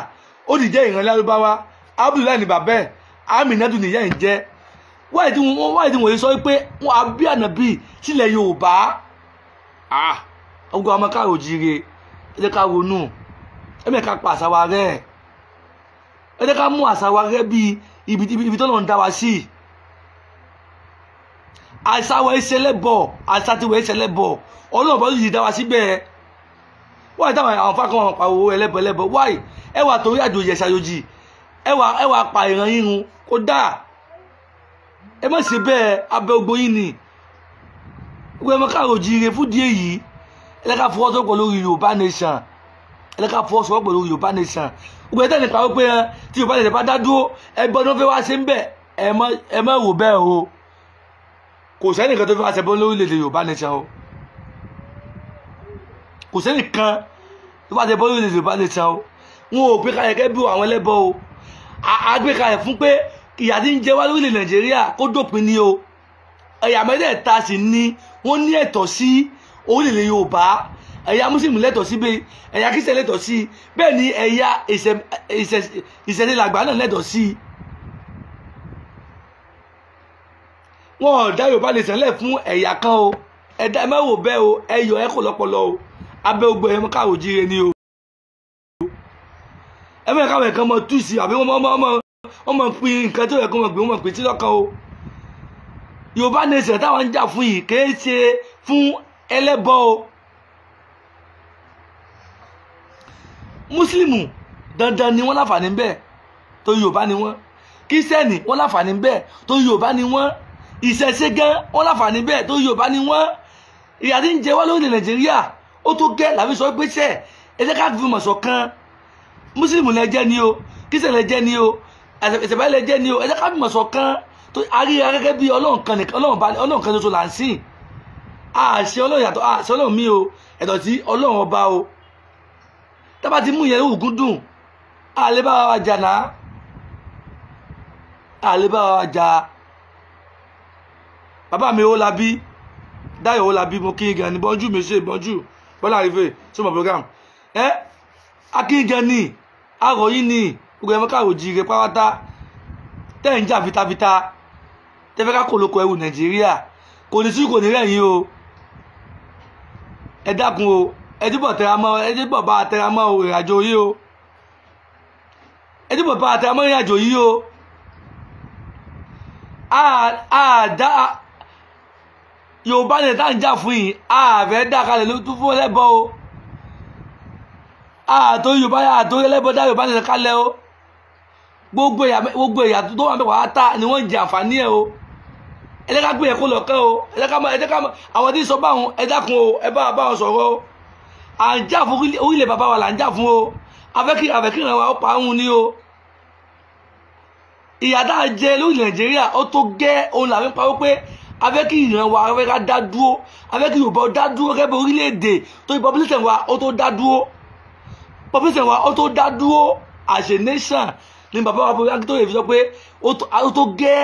ó ti jẹ́ ìran Lárúbáwá, Abdullahi ní bàbá ẹ̀, Aminatu nìyá ẹ̀ ń jẹ́. wáyé tí wọ́n sọ pé wọ́n abí Ànábì sílẹ̀ Yorùbá. ọgbọ́n ọmọ káàrò jíire, ẹ jẹ́ ká ronú, ẹ mẹ́ ká pa àṣà wa rẹ́, ẹ jẹ́ ká mú àṣà wa rẹ́ bí ibi tó lọ́n dá wa sí. àṣà wa ìṣẹlẹ́bọ̀, àṣà tiwa ìṣẹlẹ́bọ̀, Ọlọ́run bá yìí dá wa síbẹ̀. wáyé táwọn àwọn fákan pariwo ẹlẹ́bọ̀ wáyé ẹ wà torí àjòjì ẹ̀ṣà àjòjì, ẹ wà pa ìran yírun kó dáa. ẹ má ṣe bẹ́ẹ̀, abẹ́ ogbó yín ni. gbogbo ẹmọ káàrò jíire fún díẹ̀ yìí, ẹlẹ́ka fọwọ́sowọ́pọ̀ lórí Yorùbá nation, ẹlẹ́ka fọwọ́sowọ́pọ̀ lórí Yorùbá nation. gbogbo ẹ̀tẹ́ nípa wípé tí Yorùbá nation bá dá dúró, ẹgbọ́n tó fẹ́ wá ṣe ń bẹ̀, ẹ má wò bẹ́ẹ̀ o. kò sẹ́nìkan tó fẹ́ wá ṣe bọ́ lórílẹ̀‐èdè Yorùbá nation o, kò sẹ́nìkan tó fẹ́ wá ṣe bọ́ lórílẹ̀‐èdè Yorùbá nation o. wọn ò gbé kalẹ̀ kẹ́ bí àwọn ẹlẹ́bọ o, a gbé kalẹ̀ fún pé ìyà tí ń jẹ wá lórílẹ̀ Nàìjíríà kó dópin ni o. ẹ̀yà mẹ́tẹ̀ẹ̀ta sì ni wọ́n ní ẹ̀tọ́ sí orílẹ̀ Yorùbá. ẹ̀yà Muslim lẹ́tọ̀ọ́ sí bẹ́ẹ̀, ẹ̀yà Christian lẹ́tọ̀ọ́ sí bẹ́ẹ̀ ni ẹ̀yà ìṣẹ̀lẹ̀ làgbà náà lẹ́tọ̀ọ́ sí. wọn ò dá Yorùbá lè sẹ́lẹ̀ fún ẹ̀yà kan o. ẹ̀dá ẹ má wò bẹ́ẹ̀ o, ẹ̀yọ̀ ẹ̀ kò lọ́pọlọ o, abẹ́ ogbó ẹ̀ mọ́ káwọ́ jíire ni o. ẹ mọ̀ káwọ́ ẹ̀kan mọ̀ tú sí àbí wọ́n mọ̀ pín nǹkan tó yẹ kó mọ̀ pín, wọ́n mọ̀ pín sí lọ́kàn o. Yorùbá nation táwọn ń jà fún yìí kì í ṣe fún ẹlẹ́bọ o. Mùsùlùmù dandan ni wọ́n láǹfààní bẹ́ẹ̀ tó Yorùbá ni wọ́n, Kírísítẹ́nì wọ́n láǹfààní bẹ́ẹ̀ tó Yorùbá ni wọ́n, ìṣẹ̀ṣe gan wọ́n láǹfààní bẹ́ẹ̀ tó Yorùbá ni wọ́n. ìyà tí ń jẹ wá lórílẹ̀ Nàìjíríà ó tó gẹ́ làbí sọ pé ṣẹ́ ẹ jẹ́ ká fi mọ̀ ṣọ̀kan. Mùsùlùmù lẹ́jẹ́ ni o, Kírísítẹ́nì lẹ́jẹ́ ni o, ẹ̀sẹ̀bá lẹ́jẹ́ ni o, ẹ jẹ́ ká fi mọ̀ ṣọ̀kan. tó aríra gẹ́gẹ́ bí Ọlọ́run kan nìkan, Ọlọ́run kan ṣoṣo là ń sìn. àṣẹ Ọlọ́run yàtọ̀, àṣẹ Ọlọ́run mi o, ẹ̀tọ́ sí Ọlọ́run ọba o. tábà ti mú yẹn ògùn dùn, àlè bá wa jà náà, àlè bá wa jà. bàbá mi ó labí, Dáyọ̀ ó labí, mo kí n gan ni, bọ́njú mi ṣe bọ́njú Bọ́lá Àrífẹ́ sọmọ program. akígan ni àròyìn ni gbogbo ẹ̀mọ́ káàrò jíire pátá tẹ́ ń jà fitafita, tẹ́fẹ́ ká kó lóko ẹrù Nàìjíríà kò ní sí kò ní rẹ̀yìn o ẹ dákun o ẹ túbọ̀ bá tẹra mọ́ ìrìnàjò yìí o ẹ túbọ̀ bá tẹra mọ́ ìrìnàjò yìí o Yorùbá ní tá ń jà fún yìí ààfẹ́ dá kalẹ̀ ló tún fún ẹlẹ́bọ o àtò Yorùbá àtò ẹlẹ́bọ dá Yorùbá ní kalẹ̀ o gbogbo ẹ̀yà tó wà mẹ́wàá ta ni wọ́n ń jẹ àǹfààní ẹ̀ o ẹ̀dẹ́ká gbé ẹ̀kọ́ lọ́kàn o ẹ̀dẹ́ká àwọn tí ń sọ báwọn ẹ dákun o ẹ bá wọn sọ̀rọ̀ o à ń jà fún orílẹ̀ bàbá wa là ń jà fún o afẹ́kìràn wa ó pa áhùn ní o ìyà tá a jẹ lórí Nàìjíríà ó tó gẹ́ òun làwọn ń pawó pé afẹ́kì ìran wa afẹ́ ká dá dúró afẹ́kì Yorùbá dá dúró gẹ́gẹ́ bí orílẹ̀-èdè tó yí population wa ó tó dá dúró population wa ó tó dá dúró as a nation ní bàbá wa bóyá tó yẹ fi sọ pé ó tó gẹ́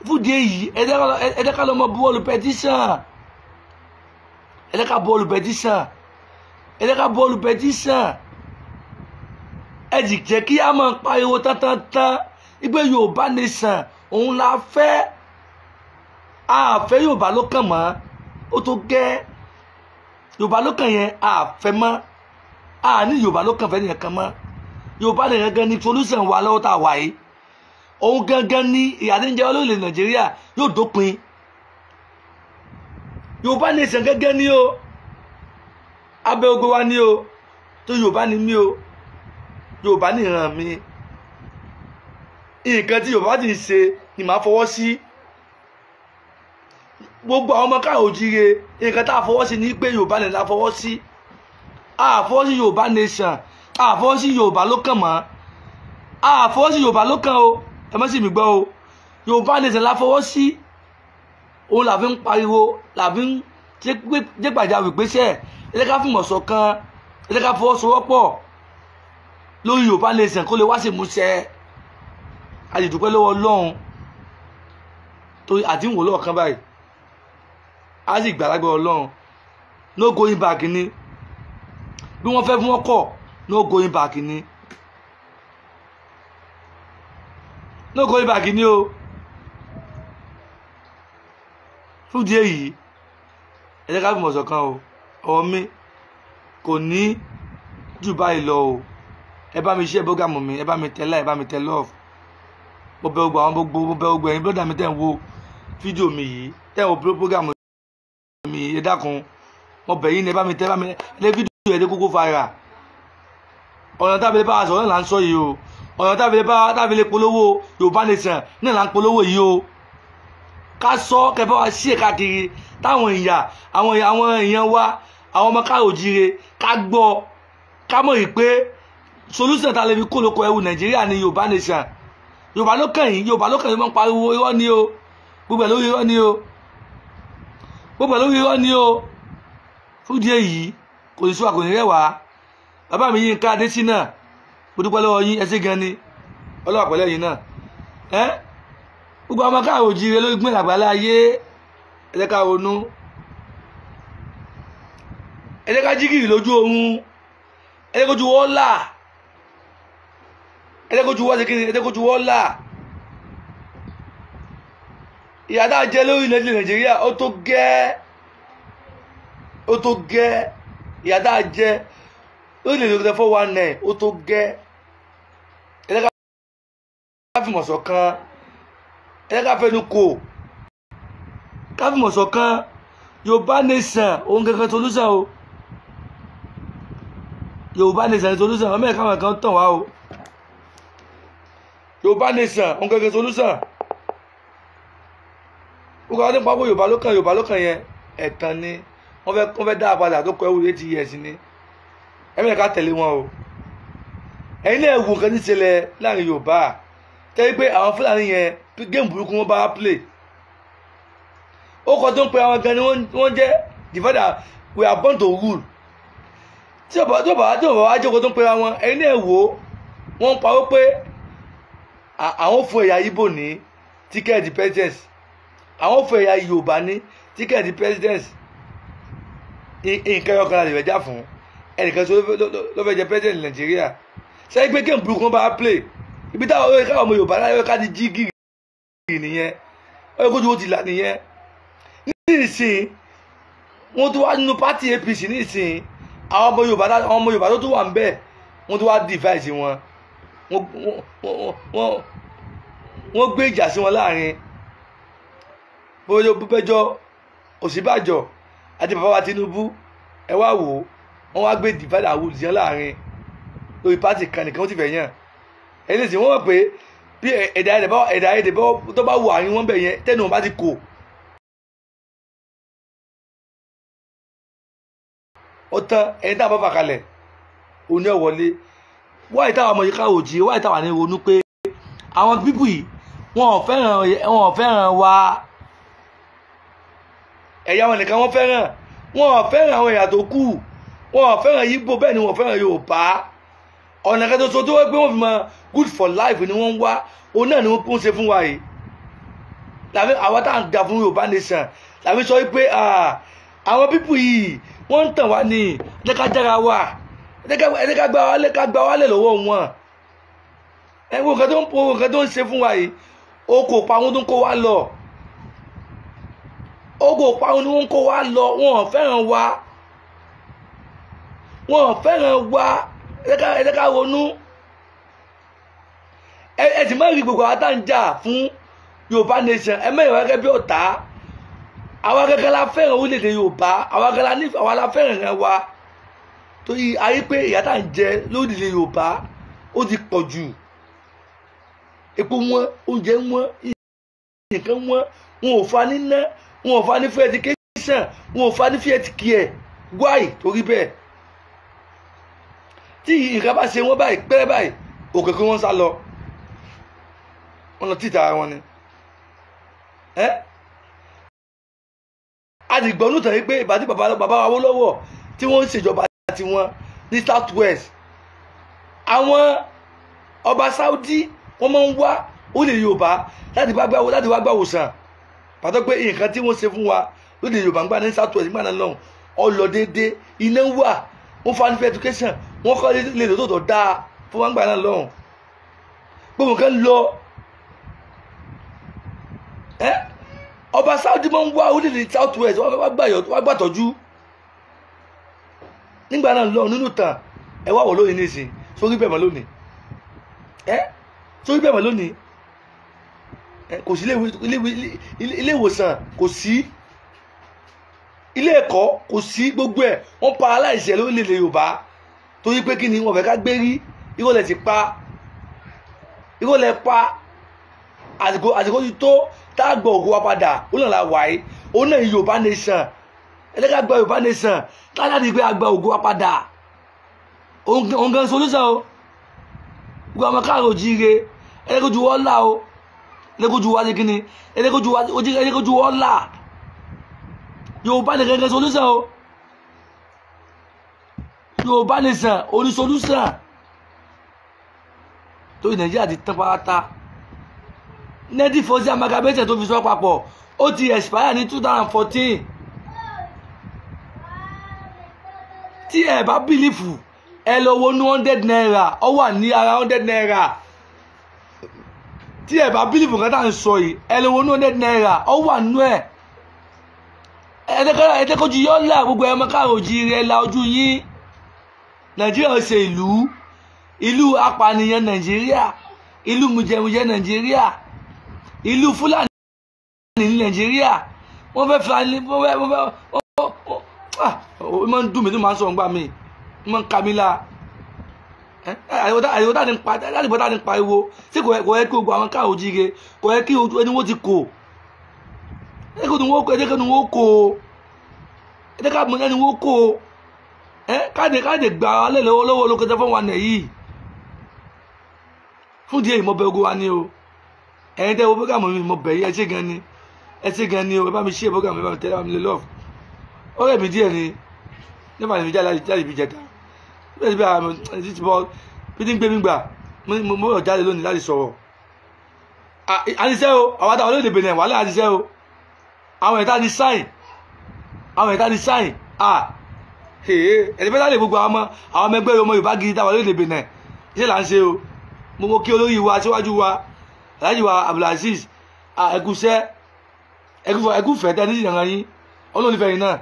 fúdi èyí ẹ̀dẹ́ká lọ mọ bọ́ọ̀lù petition ẹ̀dẹ́ká bọ́ọ̀lù petition ẹ̀jì jẹ́ kí a máa pariwo tán ìgbé Yorùbá nation òun la fẹ́ àfẹ́ Yorùbá ló kàn mọ́ ó tó gẹ́ Yorùbá ló kàn yẹn àfẹ́ mọ́ àní Yorùbá ló kàn fẹ́ nìyẹn kan mọ́ Yorùbá nìyẹn gangan ní solution wa lọ́wọ́ tá a wà yìí òun gangan ní ìyàdíjẹ́ olóòlè Nàìjíríà yóò dópin Yorùbá nation gẹ́gẹ́ ní o abẹ́ ogun wa ní o tó Yorùbá ní mí o Yorùbá nìran mi nǹkan tí Yorùbá ti ń ṣe ni màá fọwọ́ sí gbogbo àwọn ọmọ káà òjíire nǹkan tá a fọwọ́ sí ni pé Yorùbá nìran la fọwọ́ sí àfọwọ́ sí Yorùbá nation àfọwọ́ sí Yorùbá ló kàn mọ́ àfọwọ́ sí Yorùbá ló kàn o ẹ má sì mí gbọ́ o Yorùbá nation la fọwọ́ sí òun làfi ń pariwo làfi ń jẹ́gbàjà wípésẹ̀ ẹ̀ẹ́dẹ́ká fìmọ̀ ṣọ̀kan ẹ̀ẹ́dẹ́ká fọwọ́sowọ́pọ̀ lórí Yorùbá nation kó lè wá sí ìmúṣẹ a lè dúpẹ́ lọ́wọ́ Ọlọ́run torí àdínwó lọ́ọ̀kan báyìí a sì gbàlagbà Ọlọ́run no going back ni bí wọ́n fẹ́ fún wọn kọ̀ no going back ni no going back ni o fún díẹ̀ yìí ẹ jẹ́ ká fi mọ̀ ṣọ̀kan o ọ̀rọ̀ mi kò ní jù báyìí lọ o ẹ bá mi share bógàmù mi ẹ bá mi tẹ like ẹ bá mi tẹ love mo bẹ̀ gbogbo àwọn mo bẹ̀ gbogbo ẹ̀yin brọ́dà mi tẹ́ ń wo fídíò mi yìí tẹ́ ń wo prógámù mi yìí ẹ dákun mo bẹ̀ yín ni ẹ bá mi tẹ́ ẹ lé fídíò ẹ̀ dé kókó fara ọ̀nà tábìlì bá aṣọ náà là ń sọ yìí o ọ̀nà tábìlì polówó Yorùbá nation náà là ń polówó yìí o ká sọ kẹfẹ́ wa sí ẹ̀ka kiri táwọn èèyàn wa àwọn ọmọ káà òjíire ká gbọ́ ká mọ̀ yìí pé solution tá a lè fi kó lóko ẹrù Nàìjíríà ní Yorùbá nation Yorùbá ló kàn yín máa ń pariwo irọ́ ni o gbogbo ẹ̀ lórí irọ́ ni o fún díẹ̀ yìí kò ní sọ àkòní rẹwà bàbá mi Yínká Adésínà mo dúpẹ́ lọ́wọ́ yín ẹ ṣé gan ni ọlọ́wà pẹ̀lẹ́ yìí náà gbogbo ọmọ káàró òjíire lórí gbìn àgbàlá ayé ẹ jẹ́ ká ronú ẹ jẹ́ ká jígìrì lójú oorun ẹ jẹ́ kójú wọ́n là ẹ̀dẹ́kójú wọ́n là ìyà tá a jẹ lórí ilẹ̀ Nàìjíríà ó tó gẹ́ ìyà tá a jẹ lórí ilẹ̀ Nàìjíríà 419 ó tó gẹ́ ẹ̀dẹ́ká fìmọ̀ ṣọ̀kan ẹ̀dẹ́ká fẹnu kò ká fìmọ̀ ṣọ̀kan Yorùbá nation òun kankan solution o Yorùbá nation solution ọmọ ẹ̀ka àwọn kan tàn wá o Yorùbá nation òun kankan solution gbogbo àwọn nípa pé Yorùbá ló kàn yẹn ẹ̀tàn ni wọ́n fẹ́ dá àpadà tó kọ ẹrù 80 years ni ẹ̀mí ẹ̀ka tẹ̀lé wọn o ẹ̀yin náà wù nǹkan ní ìṣẹ̀lẹ̀ láàrin Yorùbá tẹ́lẹ̀ pé àwọn Fúlàní yẹn géèmù burúkú wọn bá play ó kọ tó ń pe àwọn gan ni wọ́n jẹ́ the father we are born to rule tí ọba wá jókòó tó ń pe àwọn ẹ̀yin náà wò wọ́n ń parọ́ pé àwọn fún ẹ̀yà Ìgbò ní tíkẹ́ẹ̀tì president àwọn fún ẹ̀yà Yorùbá ní tíkẹ́ẹ̀tì president nǹkan ẹyọ kan la lè fẹ́ jà fún ẹnìkan tó ló fẹ́ jẹ president Nàìjíríà sẹ́yìn pé géèmù burúkú wọn bá play ibi táwọn ọmọ Yorùbá láyọ̀ ká di jí gírì. nìyẹn ó yẹ kójú ó ti là nìyẹn nísìnyí wọ́n tó wá nínú pátì APC nísìnyí àwọn ọmọ Yorùbá tó wà ń bẹ̀ wọ́n tó wá divide wọn wọ́n gbé ìjà sí wọn láàrin bójọ́ Ọ̀ṣínbàjò àti bàbá wa Tinubu ẹ wá wò wọ́n wá gbé divide àwọn olùsìn láàrin lórí pátì kan nìkan wọ́n ti fẹ́ yàn ẹni sì wọ́n mọ̀ pé bí ẹ̀dá èdè tó bá wù àárín wọn bẹ̀ yẹn tẹ́nu wọn bá ti kò ó tán ẹni tá a bá fà kalẹ̀ òní ọ̀wọ́lé wáyé táwọn ọmọ yìí káwò jí wáyé táwọn ní ronú pé àwọn pípù yìí wọn ò fẹ́ràn wa ẹ̀yà wọn nìkan wọ́n ò fẹ́ràn àwọn ẹ̀yà tó kù wọn ò fẹ́ràn Yíbò bẹ́ẹ̀ ni wọn ò fẹ́ràn Yorùbá ọ̀nà kan tó so tó wọ́n pé wọ́n fi mọ good for life ni wọ́n ń wá òun náà ni wọ́n ń ṣe fún wa yìí làbí àwa tá à ń jà fún Yorùbá nation làbí sọ pé àwọn pípù yìí wọ́n ń tàn wá ní ẹ̀ẹ́dẹ́kájára wa ẹ̀ẹ́dẹ́ká gbá wálẹ̀ lọ́wọ́ wọn ẹ̀wọ̀n nǹkan tó ń ṣe fún wa yìí oko parun tó ń kó wa lọ oko parun ni wọ́n ń kó wa lọ wọn ò fẹ́ràn wa ẹ̀ẹ́dẹ́ká ronú ẹ sì má rí gbogbo àwọn tá à ń jà fún Yorùbá nation ẹ mẹ́rin wá gẹ́gẹ́ bí ọ̀tá àwọn akẹ́kẹ́ la fẹ́ràn orílẹ̀-èdè Yorùbá àwọn akẹ́kẹ́ la nífẹ̀ẹ́ àwọn la fẹ́ràn rẹ̀ wa torí ayé pé ìyà tá à ń jẹ lórílẹ̀-èdè Yorùbá ó ti pọ̀ jù epo wọn oúnjẹ wọn nǹkan wọn ò fa níná wọn ò fa ní free education wọn ò fa ní free healthcare wáì torí bẹ́ẹ̀ tí nǹkan bá ṣe wọ́n báyìí pẹ́rẹ́ báyìí òkè kí wọ́n sá lọ wọn lọ títà wọn ni àdìgbọ́n ló tàn yí pé ìbàdí bàbá wa Awólọ́wọ̀ tí wọ́n ń ṣèjọba tiwọn ní South West àwọn ọba Saudi wọ́n máa ń wá orílẹ̀ Yorùbá láti wá gbàwòsàn pàtó pé nǹkan tí wọ́n ṣe fún wa lóde Yorùbá ń gbà ní South West nígbà náà lọ́hùn ọlọ déédéé iná ń wà wọ́n fa nífẹ̀ẹ́ education wọ́n kọ́ lè lò tó dáa fún wa ń gbà náà lọ́hùn gbogbo nǹkan lọ ọba Saudi máa ń wá orílẹ̀ South West wọ́n wá gbàtọ́jú nígbà náà lọ́hùn nínú tàn ẹ wá wọ̀ lónìí nísìn sórí bẹ́ẹ̀ mọ́ lónìí sórí bẹ́ẹ̀ mọ́ lónìí kò sí ilé ìwòsàn kò sí ilé ẹ̀kọ́ kò sí gbogbo ẹ̀ wọ́n pa aláìṣẹ̀ lórílẹ̀-èdè Yorùbá torí pé kí ni wọ́n fẹ́ ká gbé rí ìrọ̀lẹ́ ti pa ìrọ̀lẹ́ pa àsìkò ti tó tá a gbọ́ ògo wa padà ó náà la wà yìí ó náà Yorùbá nation ẹlẹ́ka gba Yorùbá nation táyà ní pé a gba ògo wa padà òun gan solution o gbogbo àwọn káàró jíire ẹlẹ́kọ̀jú wọ́n là o ẹlẹ́kọ̀jú wa ní kíni ẹlẹ́kọ̀jú wọ́n là Yorùbá nation gan solution o Yorùbá nation oní solution torí Nàìjíríà ti tán pátá nẹ́ẹ̀dì fọ́sí amalgamation tó fi sọ papọ̀ ó ti expire ní 2014 tí ẹ bá bìlífù ẹ lọ wo ní 100 naira ó wà ní ara 100 naira tí ẹ bá bìlífù kan tá à ń sọ yìí ẹ lọ wo ní 100 naira ó wà nú ẹ ẹ̀ẹ́dẹ́kọ́jú yọ́ là gbogbo ẹ̀mọ́ káàrò jíire la ojú yín Nàìjíríà ṣe ìlú apànìyàn Nàìjíríà ìlú mùjẹmùjẹ Nàìjíríà ìlú Fúlàní ní Nàìjíríà wọ́n fẹ́ fúlàní wọ́n máa ń dùn mí tó máa ń sọ ǹgbà mi wọ́n ń ka mí la àyẹ̀wò tá ní pariwo tí kò yẹ kí gbogbo àwọn káàrò jíire kò yẹ kí ẹni wọ́n ti kò ẹni wọ́n kò káàdì gbà alẹ́ lọ́wọ́ olókèjẹ́ fún wa nẹ̀ yìí fún díẹ̀ ìmọ̀bẹ̀ ogun wa ni o ẹ̀yin tẹ́ wo bógàmù mi mo bẹ̀ yí ẹ ṣé gan ni o ẹ bá mi ṣe bógàmù ẹ bá mi tẹ́lẹ̀ bá mi lè lọ́ọ̀fù ó rẹ̀ mí díẹ̀ ni nígbà tí mi jáde ibi jẹta bẹ́ẹ̀ ni bí i ti bọ́ bí ti ń gbé mi gbà mo rọ̀ jáde lónìí láti sọ̀rọ̀ àṣìṣe o àwọn àtàwọn olóòdè Benin wà láti ṣiṣẹ́ o àwọn ẹ̀ta ti sáìn ẹni fẹ́ sáré gbogbo àwọn ọmọ ẹgbẹ́ ọmọ Yorùbá gidi táwọn olóòdè Benin iṣẹ́ là ń ṣe o mo kí olórí wa síwájú wa Alhaji wa Abdulaziz ẹ̀gúsẹ́ ẹ̀gúfẹ́ tẹ́ ní ìyànràn yín Ọlọ́run nífẹ̀ẹ́ yín náà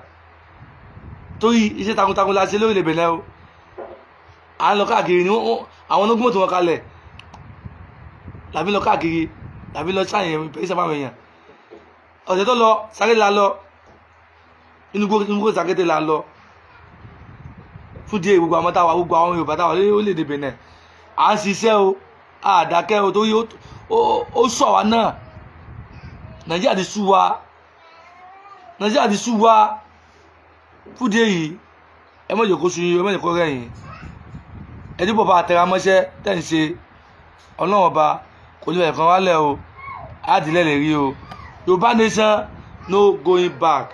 torí iṣẹ́ takuntakun la ṣe lórílẹ̀ Benin o à ń lọ káàkiri ni àwọn ológun mọ̀tò wọn kalẹ̀ làbí lọ káàkiri làbí lọ ṣàyẹn pé sábà wọn èèyàn ọ̀sẹ̀ tó lọ sáré la lọ inú gbogbo sàkété la lọ fún díẹ̀ gbogbo àwọn táwa gbogbo àwọn Yorùbá táwa lórílẹ̀-èdè Benin à ń ṣiṣẹ́ o àdákẹ́ o torí ó sọ wa náà Nàìjíríà ti sú wa fún díẹ̀ yìí ẹ mọ̀ jẹ́ kó sun yín ẹ mọ̀ jẹ́ kó rẹ̀yìn ẹ dípò bá tẹra mọ́ṣẹ́ tẹ̀ ń ṣe Ọlọ́run ọba kò ní ẹ̀kan wálẹ̀ o àdìlẹ̀ lè rí o Yorùbá nation no going back.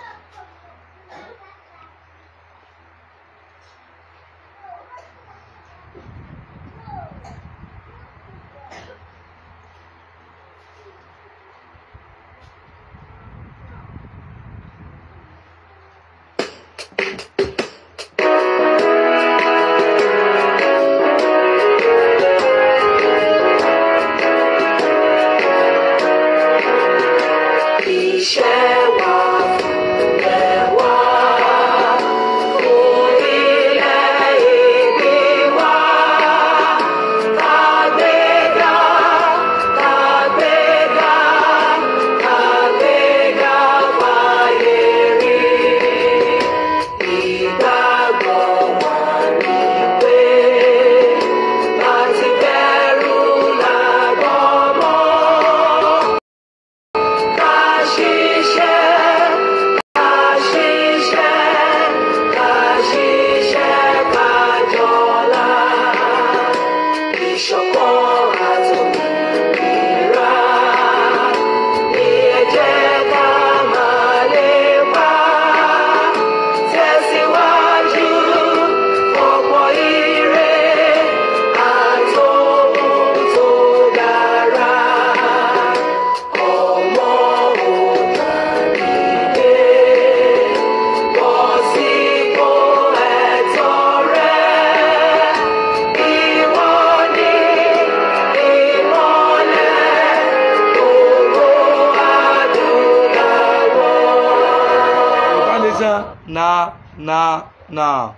Na